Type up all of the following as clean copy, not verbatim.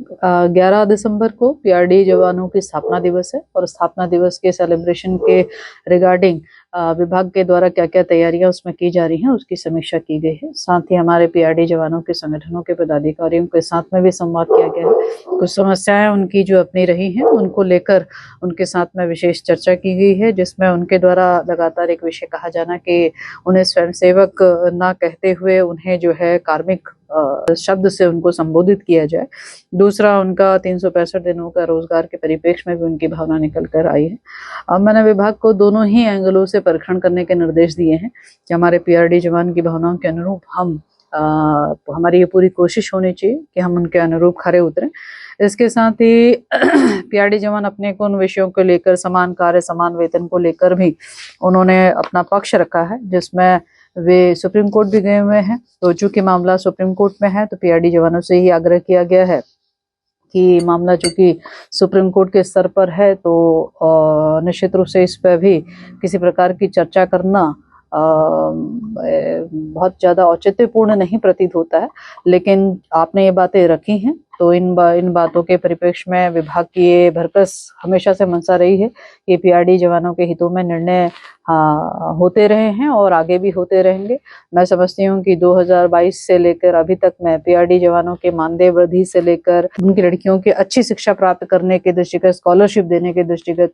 11 दिसंबर को पीआरडी जवानों की स्थापना दिवस है और स्थापना दिवस के सेलिब्रेशन के रिगार्डिंग विभाग के द्वारा क्या क्या तैयारियां उसमें की जा रही हैं उसकी समीक्षा की गई है। साथ ही हमारे पीआरडी जवानों के संगठनों के पदाधिकारियों के साथ में भी संवाद किया गया है। कुछ समस्याएं उनकी जो अपनी रही हैं उनको लेकर उनके साथ में विशेष चर्चा की गई है, जिसमें उनके द्वारा लगातार एक विषय कहा जाना कि उन्हें स्वयंसेवक ना कहते हुए उन्हें जो है कार्मिक शब्द से उनको संबोधित किया जाए। दूसरा, उनका 365 दिनों का रोजगार के परिप्रेक्ष्य में भी उनकी भावना निकल कर आई है। अब मैंने विभाग को दोनों ही एंगलों से परीक्षण करने के निर्देश दिए हैं कि हमारे पीआरडी जवान की भावनाओं के अनुरूप हमारी ये पूरी कोशिश होनी चाहिए कि हम उनके अनुरूप खरे उतरें। इसके साथ ही पीआरडी जवान अपने को उन विषयों को लेकर समान कार्य समान वेतन को लेकर भी उन्होंने अपना पक्ष रखा है, जिसमें वे सुप्रीम कोर्ट भी गए हुए हैं। तो चूंकि मामला सुप्रीम कोर्ट में है तो पीआरडी जवानों से ही आग्रह किया गया है कि मामला चूंकि सुप्रीम कोर्ट के स्तर पर है तो निश्चित रूप से इस पर भी किसी प्रकार की चर्चा करना बहुत ज्यादा औचित्यपूर्ण नहीं प्रतीत होता है। लेकिन आपने ये बातें रखी हैं तो इन बातों के परिप्रेक्ष्य में विभाग की ये भरकस हमेशा से मंशा रही है कि पीआरडी जवानों के हितों में निर्णय होते रहे हैं और आगे भी होते रहेंगे। मैं समझती हूँ कि 2022 से लेकर अभी तक मैं पीआरडी जवानों के मानदेय वृद्धि से लेकर उनकी लड़कियों की अच्छी शिक्षा प्राप्त करने के दृष्टिगत, स्कॉलरशिप देने के दृष्टिगत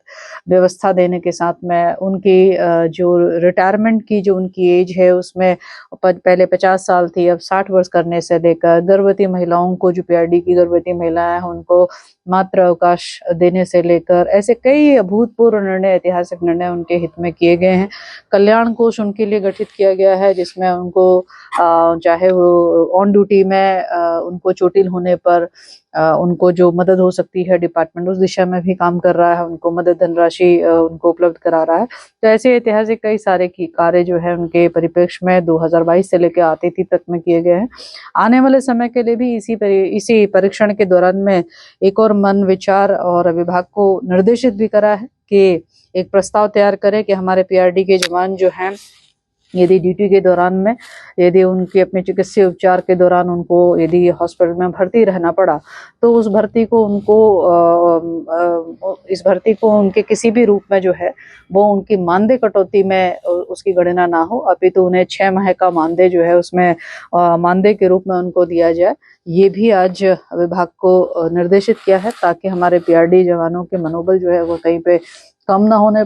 व्यवस्था देने के साथ में उनकी जो रिटायरमेंट की जो उनकी एज है उसमें पहले 50 साल थी, अब 60 वर्ष करने से लेकर गर्भवती महिलाओं को, जो पीआरडी की गर्भवती महिलाएं हैं उनको मातृ अवकाश देने से लेकर ऐसे कई अभूतपूर्व निर्णय, ऐतिहासिक निर्णय उनके हित में किए गए हैं। कल्याण कोष उनके लिए गठित किया गया है, जिसमें उनको चाहे वो ऑन ड्यूटी में उनको चोटिल होने पर उनको जो मदद हो सकती है, डिपार्टमेंट उस दिशा में भी काम कर रहा है, उनको मदद धनराशि उनको उपलब्ध करा रहा है। तो ऐसे ऐतिहासिक कई सारे की कार्य जो है उनके परिप्रेक्ष्य में 2022 से लेकर आतिथ्य तक में किए गए हैं। आने वाले समय के लिए भी इसी परीक्षण के दौरान में एक और मन विचार और विभाग को निर्देशित भी करा है कि एक प्रस्ताव तैयार करें कि हमारे पीआरडी के जवान जो हैं यदि ड्यूटी के दौरान में यदि उनके अपने चिकित्सीय उपचार के दौरान उनको यदि हॉस्पिटल में भर्ती रहना पड़ा तो उस भर्ती को इस भर्ती को उनके किसी भी रूप में जो है वो उनकी मानदेय कटौती में उसकी गणना ना हो, अपितु उन्हें 6 माह का मानदेय जो है उसमें मानदेय के रूप में उनको दिया जाए। ये भी आज विभाग को निर्देशित किया है ताकि हमारे पीआरडी जवानों के मनोबल जो है वो कहीं पे कम ना होने